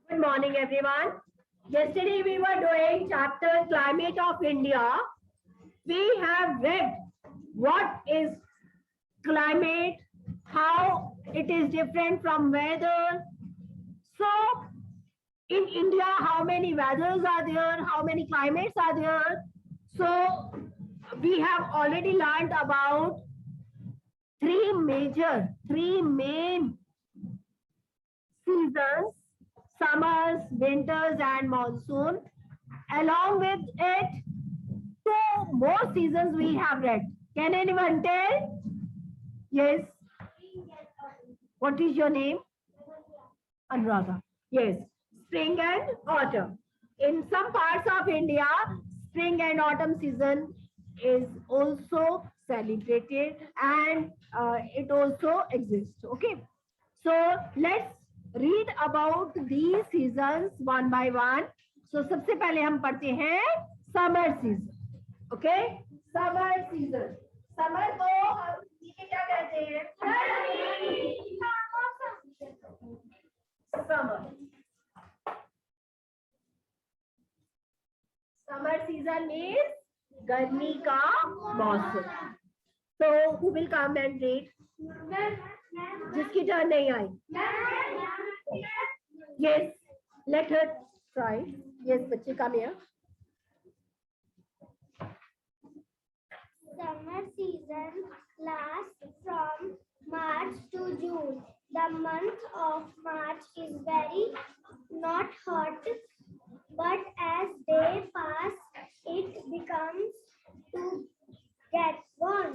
Good morning, everyone. Yesterday we were doing chapter Climate of India. We have read what is climate, how it is different from weather. So, in India, how many weathers are there? How many climates are there? So, we have already learned about three main seasons: summers, winters, and monsoon. Along with it, two more seasons we have read. Can anyone tell? Yes. What is your name? Anuradha. Yes. Spring and autumn. In some parts of India, spring and autumn season is also celebrated, and it also exists. Okay. So let's read about these seasons one by one. So सबसे पहले हम पढ़ते हैं summer season. Okay, summer season. Summer को हम हिंदी में क्या कहते हैं? समर. समर सीजन मीन्स गर्मी का मौसम. So who will come and read? जिसकी टर्न नहीं आई. Yes, let her try. Yes, बच्चे come here. Summer season lasts from March to June. The month of March is very not hot, but as they pass, it becomes to get warm.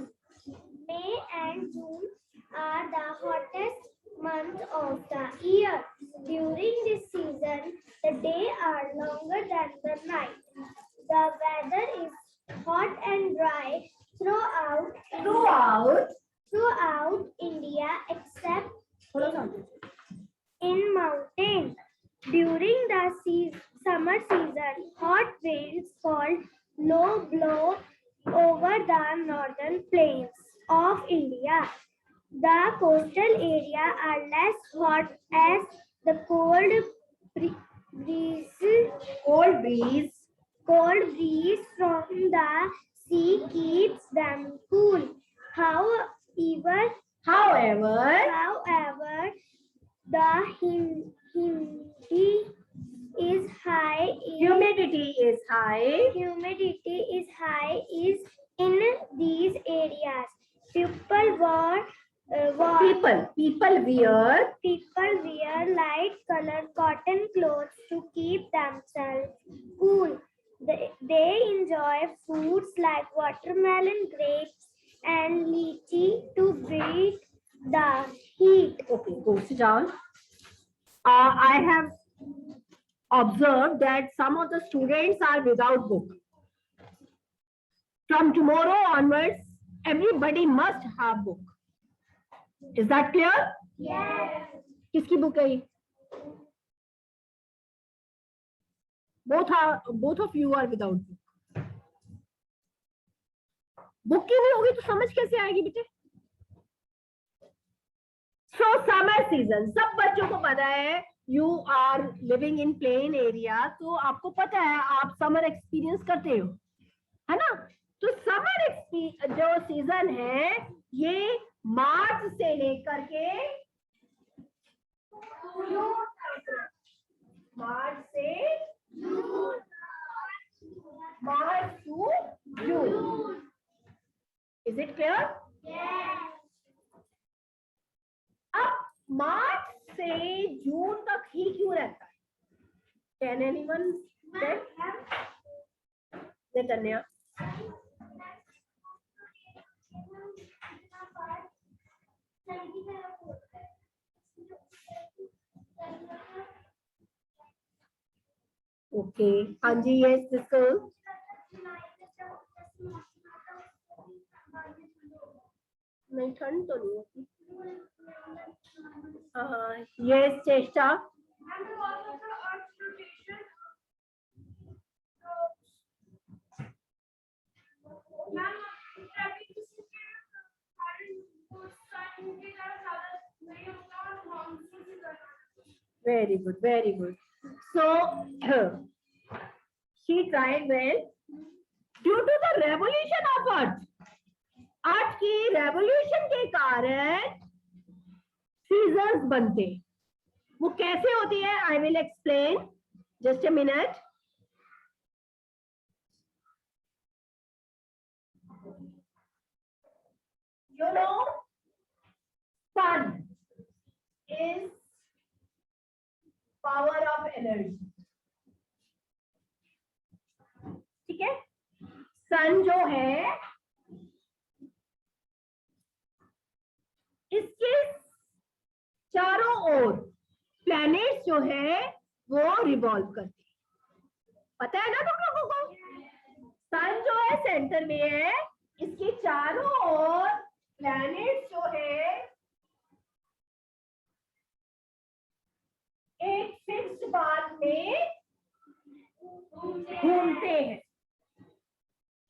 May and June are the hottest month of the year. During this season, the days are longer than the night. The weather is hot and dry throughout India except in mountains. During the summer season, hot winds called low blow over the northern plains of India. The coastal areas are less hot as the cold breeze from the sea keeps them cool. However, the humidity is high is in these areas. People wear light colored cotton clothes to keep themselves cool. They enjoy fruits like watermelon, grapes, and lychee to beat the heat. Okay, go sit down. I have observed that some of the students are without book. From tomorrow onwards, everybody must have book. Is that clear? Yes. किसकी book है? Both of you are without book. Book की नहीं होगी तो समझ कैसे आएगी बेटे? So summer season, सब बच्चों को पता है. You are living in plain area, तो आपको पता है, आप समर एक्सपीरियंस करते हो, है ना? तो समर जो सीजन है, ये मार्च से लेकर के March to June. Is it clear? Yes. अब मार्च से जून तक ही क्यों रहता है? Can anyone say? Netanya. Okay. Anji, yes, this girl. नहीं, ठंड तो नहीं होती. Yes, चेष्टा. Very good, very good. So she tried well. Due to the revolution of Earth, अर्थ की रेवोल्यूशन के कारण सीजन्स बनते। वो कैसे होती है? I will explain, just a minute. You know, sun is power of energy. ठीक है, सन जो है इसके चारों ओर प्लैनेट्स जो है वो रिवॉल्व करते हैं। पता है ना तुम लोगों को? सन जो है सेंटर में है, इसके चारों ओर प्लैनेट्स जो है एक फिक्स्ड पाथ में घूमते हैं।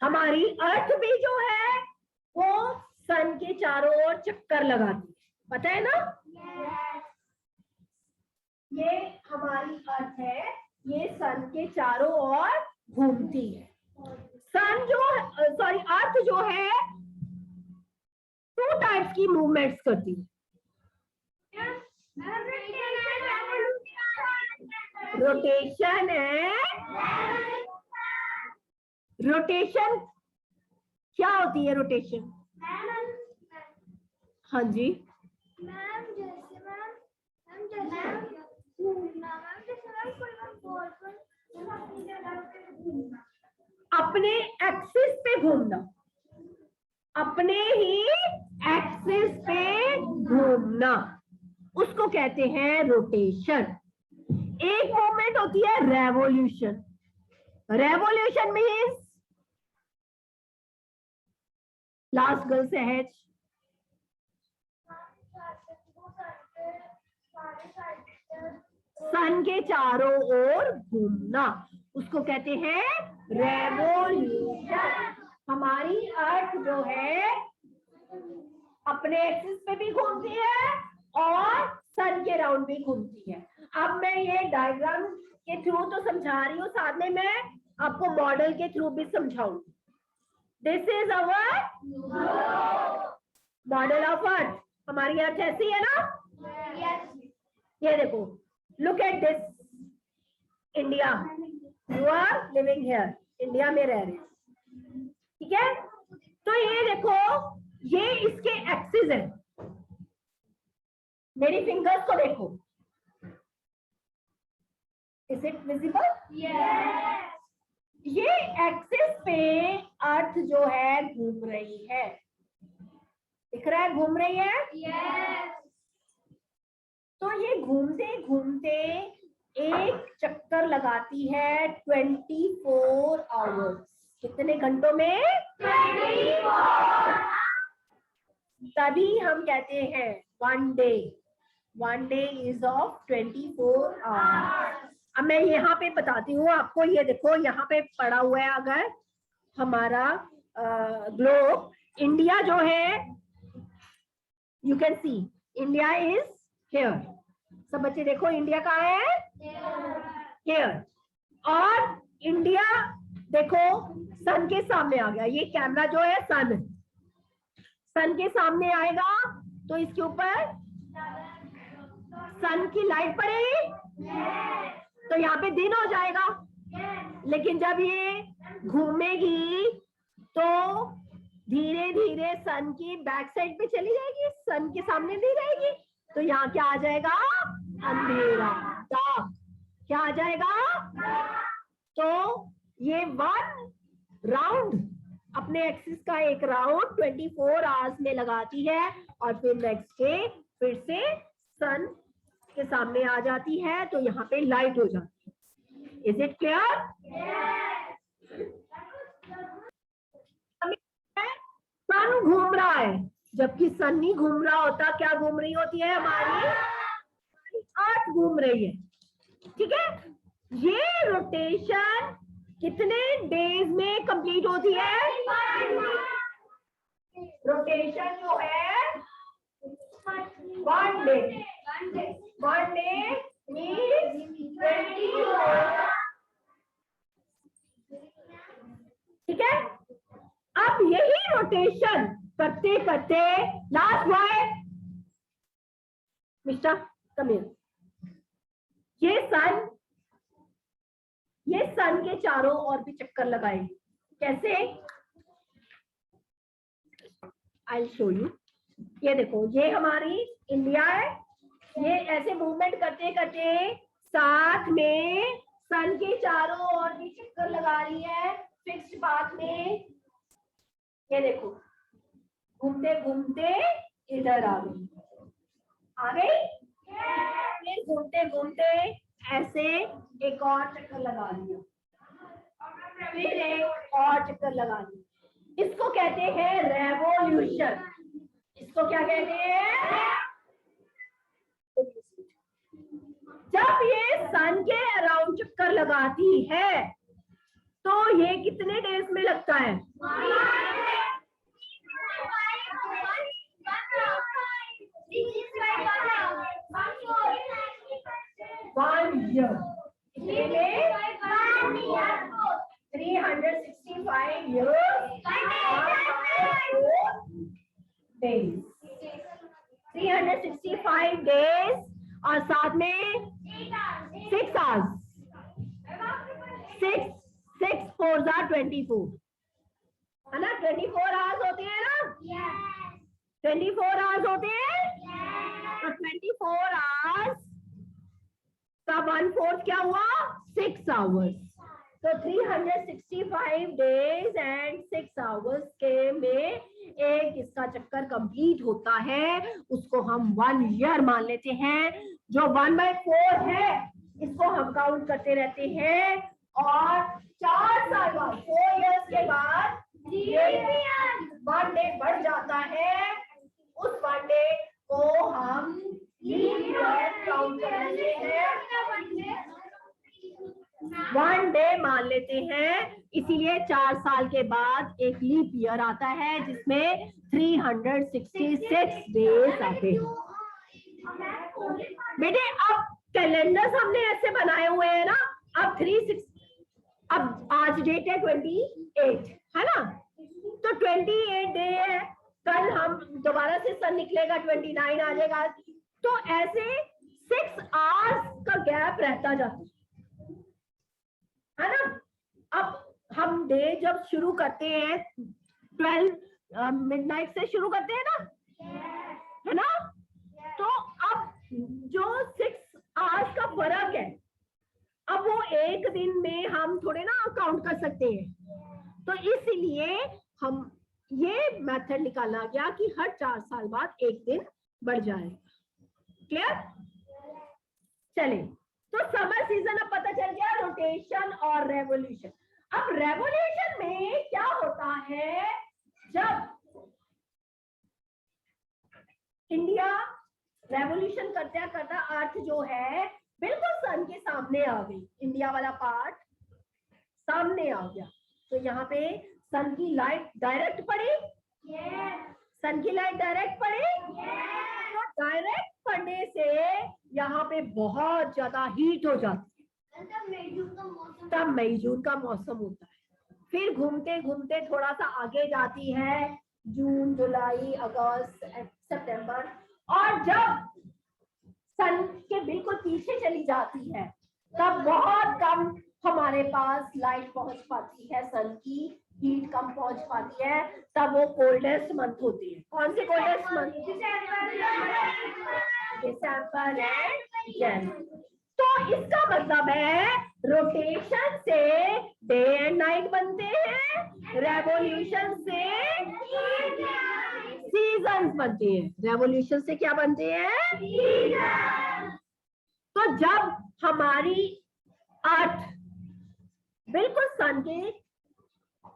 हमारी अर्थ भी जो है वो सन के चारों ओर चक्कर लगाती है। पता है ना? ये हमारी अर्थ है, ये सन के चारों ओर घूमती है। सन जो सॉरी अर्थ जो है 2 टाइप्स की मूवमेंट्स करती है। रोटेशन है। रोटेशन क्या होती है? रोटेशन, हाँ जी मैम, जैसे मैम घूमना, मैम जैसे मैम कोई बॉल पर अपनी जगह पे घूमना, अपने एक्सिस पे घूमना, अपने ही एक्सिस पे घूमना, उसको कहते हैं रोटेशन। एक मूवमेंट होती है revolution. Revolution means, last girl सहज, सन के चारों ओर घूमना, उसको कहते हैं रेवोल्यूशन। हमारी अर्थ जो है अपने एक्सिस पे भी घूमती है और सन के राउंड भी घूमती है। अब मैं ये डायग्राम के थ्रू तो समझा रही हूँ, साथ में मैं आपको मॉडल के थ्रू भी समझाऊंगी। This is our model of earth. हमारी अर्थ ऐसी है ना? ये देखो, look at this India, you are living here, India में रह रहे, ठीक है? तो ये देखो, ये इसके एक्सिस है। मेरी फिंगर्स को देखो, इज इट विजिबल? यस। ये एक्सिस पे अर्थ जो है घूम रही है, दिख रहा है? घूम रही है। यस। तो ये घूमते घूमते एक चक्कर लगाती है 24 आवर्स। कितने घंटों में? 24। तभी हम कहते हैं one day is of 24 hours. अब मैं यहाँ पे बताती हूँ आपको, ये देखो यहाँ पे पड़ा हुआ है, अगर हमारा ग्लोब, इंडिया जो है, you can see India is here. सब बच्चे देखो, इंडिया कहाँ है? हियर। और इंडिया देखो सन के सामने आ गया। ये कैमरा जो है सन के सामने आएगा तो इसके ऊपर सन की लाइट पड़ेगी, तो यहाँ पे दिन हो जाएगा। लेकिन जब ये घूमेगी तो धीरे धीरे सन की बैक साइड पे चली जाएगी, सन के सामने नहीं रहेगी, तो यहाँ क्या आ जाएगा? अंधेरा, डार्क। क्या आ जाएगा? तो ये 1 राउंड, अपने एक्सिस का एक राउंड 24 आवर्स में लगाती है और फिर नेक्स्ट डे फिर से सन के सामने आ जाती है, तो यहाँ पे लाइट हो जाती है। Is it clear? सन घूम रहा है, जबकि सन नहीं घूम रहा होता। क्या घूम रही होती है? हमारी अर्थ घूम रही है, ठीक है? ये रोटेशन कितने डेज में कंप्लीट होती है? रोटेशन जो है 1 डे मीन्स 24 ठीक है, अब यही रोटेशन करते करते लास्ट बॉय मिस्टर कमिल, ये सन के चारों ओर भी चक्कर लगाएगी। कैसे? I show you. ये देखो, ये हमारी इंडिया है, ये ऐसे मूवमेंट करते करते साथ में सन के चारों ओर भी चक्कर लगा रही है फिक्स्ड पाथ में। ये देखो, घूमते घूमते इधर आ गई, फिर घूमते घूमते ऐसे एक और चक्कर लगा लिया, फिर एक और चक्कर लगा लिया। इसको कहते हैं रेवोल्यूशन। इसको क्या कहते हैं? जब ये सन के अराउंड चक्कर लगाती है तो ये कितने डेज में लगता है? 1 year। इसलिए 365 years 365 days और साथ में 6 hours। 6 4 24 है ना? 24 hours होते हैं ना? 24 hours होते हैं। तो 24 hours का 1/4 क्या हुआ? 6 hours। तो 365 days and 6 hours के में एक इसका चक्कर कंप्लीट होता है, उसको हम 1 year मान लेते हैं। जो 1/4 है इसको हम काउंट करते रहते हैं और 4 साल बाद 4 years के बाद 1 डे बढ़ जाता है। उस 1 डे को हम लीप ईयर काउंट कर लेते हैं, 1 डे मान लेते हैं। इसीलिए 4 साल के बाद एक लीप ईयर आता है जिसमें 366 डेज आते हैं। बेटे अब कैलेंडर्स हमने ऐसे बनाए हुए हैं ना, अब आज डेट है 28 है ना, तो 28 डे है, कल हम दोबारा से सन निकलेगा 29 आ जाएगा, तो ऐसे 6 आवर्स का गैप रहता जाता है ना। अब हम डे जब शुरू करते हैं 12 मिडनाइट से शुरू करते हैं ना, है ना, तो अब जो 6 आवर्स का फर्क है, अब वो एक दिन में हम थोड़े ना काउंट कर सकते हैं, तो इसलिए हम ये मेथड निकाला गया कि हर 4 साल बाद एक दिन बढ़ जाएगा। क्लियर? चले, तो समर सीजन अब पता चल गया, रोटेशन और रेवोल्यूशन। अब रेवोल्यूशन में क्या होता है, जब इंडिया रेवोल्यूशन करता करता अर्थ जो है बिल्कुल सन के सामने आ गई, इंडिया वाला पार्ट सामने आ गया, तो यहाँ पे सन की लाइट डायरेक्ट पड़ी, सन की लाइट डायरेक्ट पड़ी, तो डायरेक्ट पड़ने से यहाँ पे बहुत ज्यादा हीट हो जाती है, तब मई जून का मौसम होता है। फिर घूमते घूमते थोड़ा सा आगे जाती है, जून, जुलाई, अगस्त, सितंबर, और जब सन के बिल्कुल पीछे चली जाती है तब बहुत कम हमारे पास लाइट पहुंच पाती है, सन की हीट कम पहुंच पाती है, तब वो कोल्डेस्ट मंथ होती है। कौन से कोल्डेस्ट मंथ? दिसंबर एंड जनवरी। तो इसका मतलब है रोटेशन से डे एंड नाइट बनते हैं, रेवोल्यूशन से सीजन्स बनते हैं। रेवोल्यूशन से क्या बनते हैं? तो जब हमारी अर्थ बिल्कुल सन के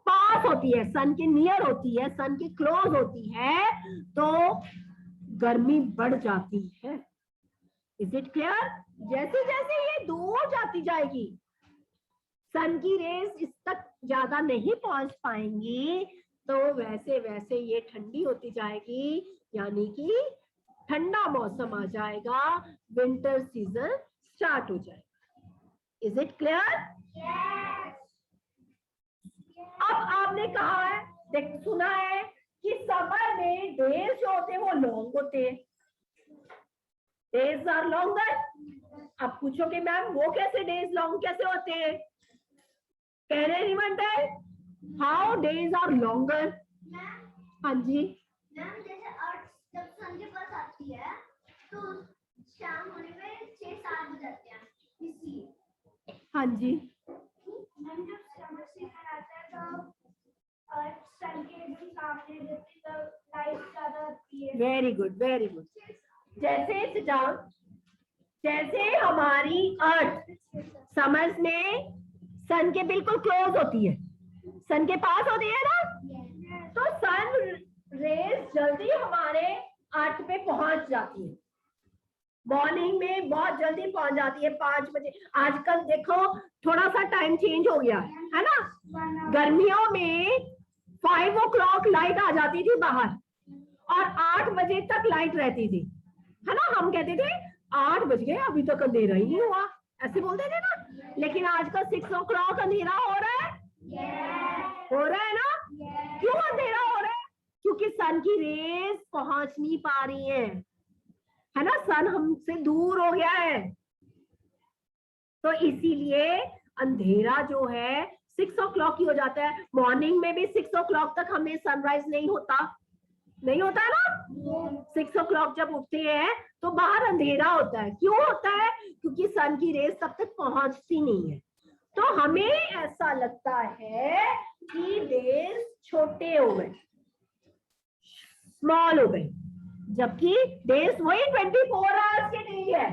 पास होती है, सन के नियर होती है, सन के क्लोज होती है, तो गर्मी बढ़ जाती है। Is it clear? जैसे जैसे ये दूर जाती जाएगी, सन की रेस इस तक ज्यादा नहीं पहुंच पाएंगी, तो वैसे वैसे ये ठंडी होती जाएगी, यानी कि ठंडा मौसम आ जाएगा, विंटर सीजन स्टार्ट हो जाएगा। Is it clear? अब आपने कहा है, देख सुना है कि समर में डेज जो होते हैं वो लॉन्ग होते हैं, डेज आर लॉन्गर। अब पूछोगे मैम वो कैसे डेज लॉन्ग कैसे होते हैं? Can anyone tell how days are longer? हाँ जी मैम, जैसे अर्थ जब सन के पास आती है तो शाम होने में 6-7 बज जाते हैं, इसलिए। हाँ जी मैम, जब समर सीजन आता है तो अर्थ सन के एकदम सामने रहती है, लाइट ज्यादा आती है। Very good very good. जैसे जैसे हमारी अर्थ समर्स में सन के बिल्कुल क्लोज होती है, सन के पास होती है ना, तो सन रेज जल्दी हमारे अर्थ पे पहुंच जाती है, मॉर्निंग में बहुत जल्दी पहुंच जाती है 5 बजे। आजकल देखो थोड़ा सा टाइम चेंज हो गया है ना, गर्मियों में 5 o'clock लाइट आ जाती थी बाहर और 8 बजे तक लाइट रहती थी, है ना। हम कहते थे 8 बज गए अभी तक अंधेरा ही नहीं हुआ, ऐसे बोलते थे ना। लेकिन आजकल 6 o'clock अंधेरा हो रहा है, हो रहा है ना। क्यों अंधेरा हो रहा है? क्योंकि सन की रेज पहुंच नहीं पा रही है ना, सन हमसे दूर हो गया है, तो इसीलिए अंधेरा जो है 6 o'clock ही हो जाता है। मॉर्निंग में भी 6 o'clock तक हमें सनराइज नहीं होता है ना। 6 o'clock जब उठते हैं तो बाहर अंधेरा होता है। क्यों होता है? क्योंकि सन की रेज तब तक पहुंचती नहीं है, तो हमें ऐसा लगता है कि डेज छोटे हो गए, स्मॉल हो गए, जबकि डेज वही 24 आवर्स के नहीं है,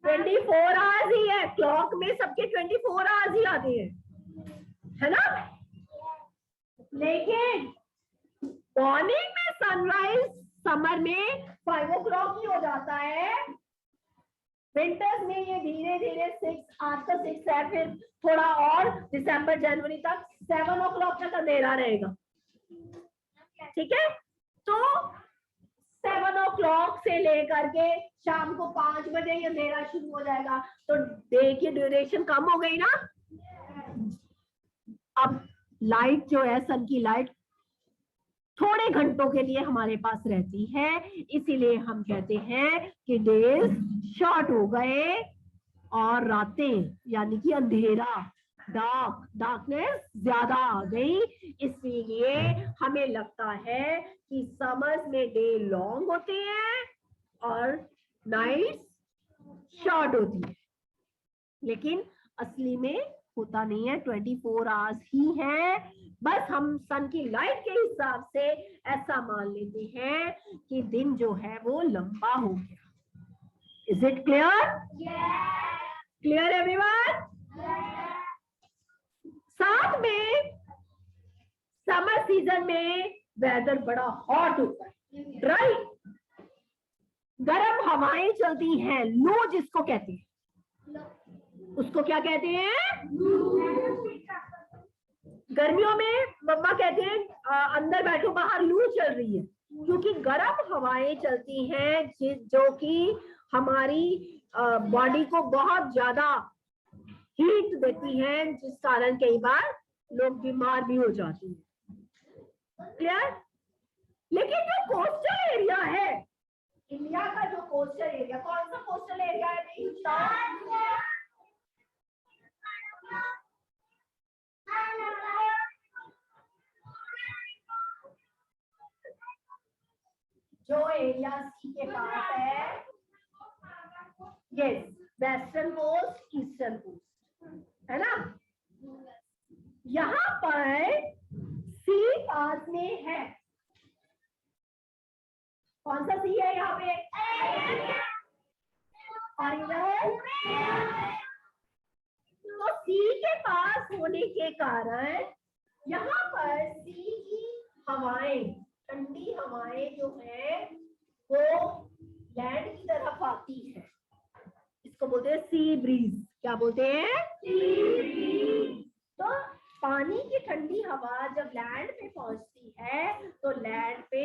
24 आवर्स ही है। क्लॉक में सबके 24 आवर्स ही आते हैं, है ना। लेकिन मॉर्निंग में सनराइज समर में 5 o'clock ही हो जाता है, विंटर्स में ये धीरे धीरे 6 आज का 6 है, फिर थोड़ा और दिसंबर जनवरी तक 7 o'clock तक अंधेरा रहेगा, ठीक है। तो 7 o'clock से लेकर के शाम को 5 बजे ही अंधेरा शुरू हो जाएगा, तो डे की ड्यूरेशन कम हो गई ना। अब लाइट जो है, सन की लाइट थोड़े घंटों के लिए हमारे पास रहती है, इसीलिए हम कहते हैं कि डेज शॉर्ट हो गए और रातें यानी कि अंधेरा, डार्कनेस ज्यादा आ गई। इसलिए हमें लगता है कि समर्स में डे लॉन्ग होते हैं और नाइट्स शॉर्ट होती है, लेकिन असली में होता नहीं है, 24 आवर्स ही है। बस हम सन की लाइट के हिसाब से ऐसा मान लेते हैं कि दिन जो है वो लंबा हो गया। Is it clear? Clear everyone? साथ में समर सीजन में वेदर बड़ा हॉट होता है, ड्राई, गर्म हवाएं चलती हैं, लू जिसको कहते हैं, उसको क्या कहते हैं? गर्मियों में मम्मा कहते हैं अंदर बैठो बाहर लू चल रही है, क्योंकि गर्म हवाएं चलती हैं जो कि हमारी बॉडी को बहुत ज्यादा हीट देती हैं, जिस कारण कई बार लोग बीमार भी हो जाते हैं। क्लियर? लेकिन जो कोस्टल एरिया है, इंडिया का जो कोस्टल एरिया, कौन सा कोस्टल एरिया है? जो एरिया सी के पास है, yes, western coast, eastern coast, है ना। यहाँ पर सी पास में है, कौन सा सी है यहाँ पे? तो सी के पास होने के कारण यहाँ पर सी की हवाएं, ठंडी हवाएं जो है वो लैंड की तरफ आती है, इसको बोलते हैं सी ब्रीज। क्या बोलते हैं? Sea breeze. तो पानी की ठंडी हवा जब लैंड पे पहुंचती है तो लैंड पे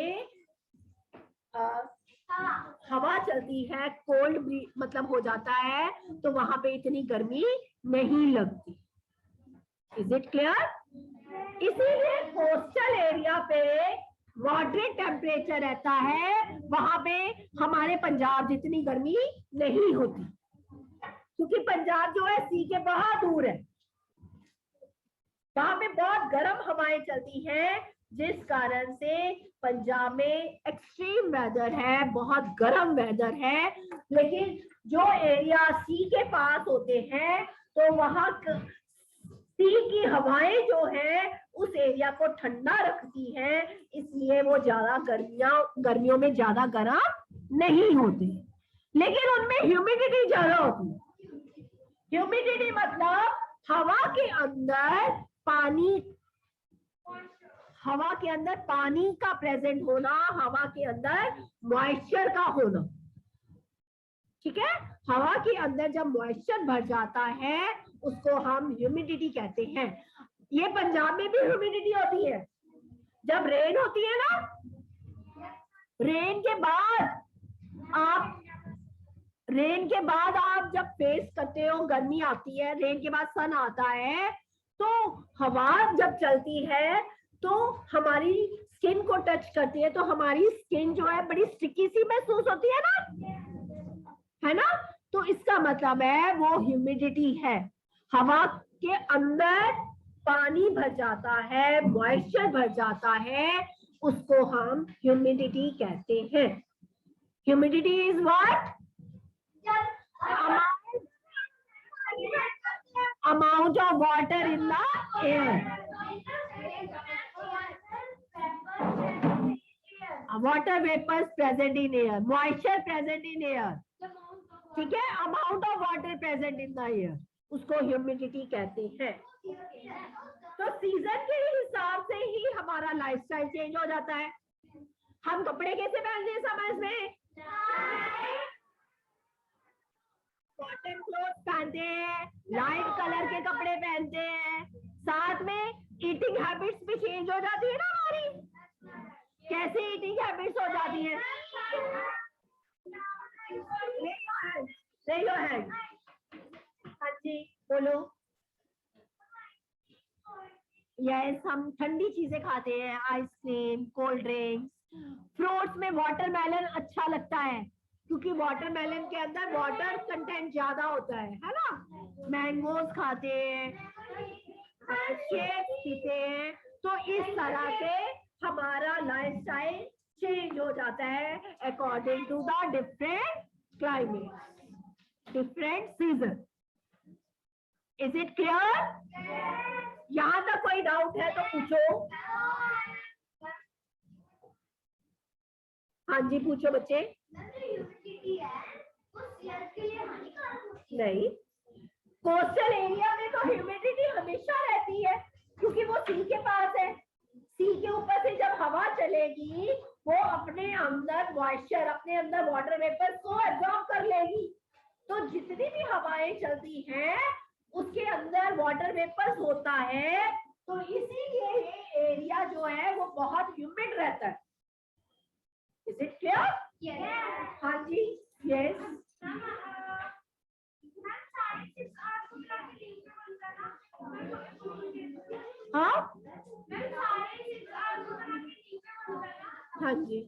हवा चलती है, कोल्ड मतलब हो जाता है, तो वहां पे इतनी गर्मी नहीं लगती। Is it clear? इसीलिए कोस्टल एरिया पे मॉडरेट टेम्परेचर रहता है, वहां पे हमारे पंजाब जितनी गर्मी नहीं होती, क्योंकि पंजाब जो है सी के बहुत दूर है, वहां पे बहुत गर्म हवाएं चलती हैं, जिस कारण से पंजाब में एक्सट्रीम वेदर है, बहुत गर्म वेदर है। लेकिन जो एरिया सी के पास होते हैं, तो वहां सी की हवाएं जो है उस एरिया को ठंडा रखती हैं, इसलिए वो ज्यादा गर्मियों में ज्यादा गर्म नहीं होते, लेकिन उनमें ह्यूमिडिटी ज्यादा होती है। ह्यूमिडिटी मतलब हवा के अंदर पानी का प्रेजेंट होना, हवा के अंदर मॉइस्चर का होना। ठीक है, हवा के अंदर जब मॉइस्चर भर जाता है उसको हम ह्यूमिडिटी कहते हैं। ये पंजाब में भी ह्यूमिडिटी होती है, जब रेन होती है ना, रेन के बाद आप जब फेस करते हो, गर्मी आती है, रेन के बाद सन आता है, तो हवा जब चलती है तो हमारी स्किन को टच करती है, तो हमारी स्किन जो है बड़ी स्टिकी सी महसूस होती है ना, तो इसका मतलब है वो ह्यूमिडिटी है। हवा के अंदर पानी भर जाता है, मॉइस्चर भर जाता है, उसको हम ह्यूमिडिटी कहते हैं। Humidity is what? amount of water in the air. Water vapors present in air, moisture present in air. ठीक है, amount of water present in the air, उसको ह्यूमिडिटी कहते हैं। तो सीजन के हिसाब से ही हमारा लाइफस्टाइल चेंज हो जाता है। हम कपड़े कैसे पहनते हैं समर्स में? कॉटन क्लोथ पहनते हैं, लाइट कलर के कपड़े पहनते हैं, साथ में ईटिंग हैबिट्स भी चेंज हो जाती है ना हमारी। कैसे ईटिंग हैबिट्स हो जाती है? Raise your hand. हाँ जी बोलो। यस, हम ठंडी चीजें खाते हैं, आइसक्रीम, कोल्ड ड्रिंक्स। फ्रूट्स में वाटरमेलन अच्छा लगता है, क्योंकि वाटरमेलन के अंदर वाटर कंटेंट ज्यादा होता है ना। मैंगोज खाते हैं, शेक्स पीते हैं, तो इस तरह से हमारा लाइफस्टाइल चेंज हो जाता है according to the different climate, different season. Is it clear? यहाँ तक कोई डाउट है तो पूछो। हाँ जी पूछो बच्चे। नहीं, कोस्टल एरिया में तो ह्यूमिडिटी हमेशा रहती है, क्योंकि वो सी के पास है। सी के ऊपर से जब हवा चलेगी, वो अपने अंदर मॉइस्चर, अपने अंदर वाटर वेपर को एब्जॉर्ब कर लेगी। तो जितनी भी हवाएं चलती हैं उसके अंदर वाटर वेपर्स होता है, तो इसीलिए ये एरिया जो है वो बहुत ह्यूमिड रहता है। Is it clear? यस। हाँ जी, यस। हाँ हाँ जी,